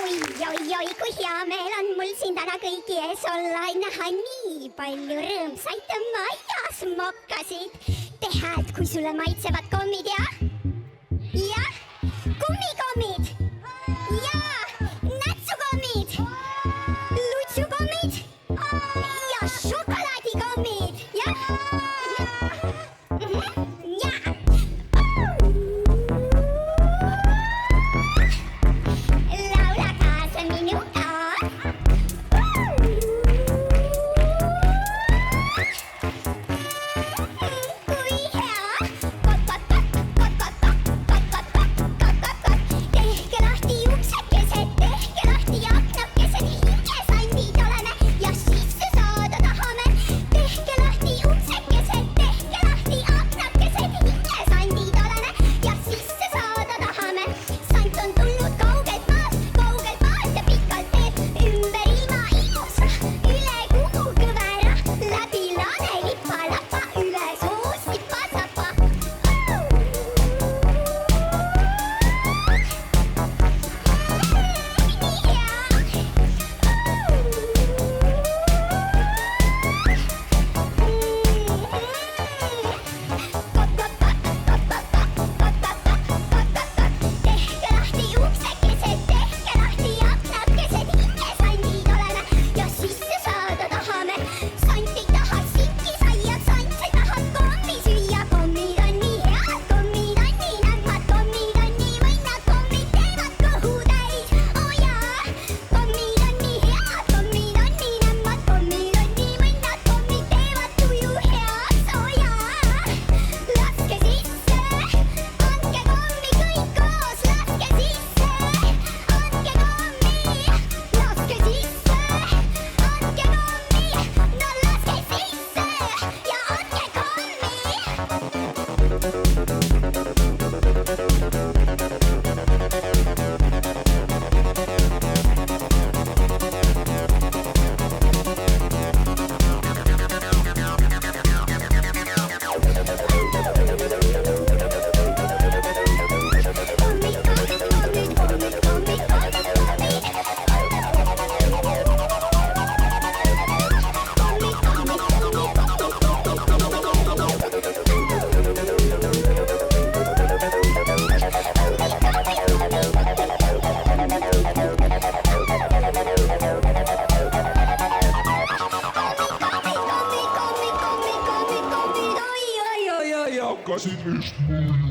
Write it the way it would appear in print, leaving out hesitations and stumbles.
oi-oi-oi, kui hea meel on mul siin täna kõigi ees olla, näha nii palju rõõmsaid maias mokkasid. Tee häält, kui sulle maitsevad kommid ja kummikommid ja nätsukommid, lutsukommid ja šokolaadikommid ja. Hakkasid vist mõjuma.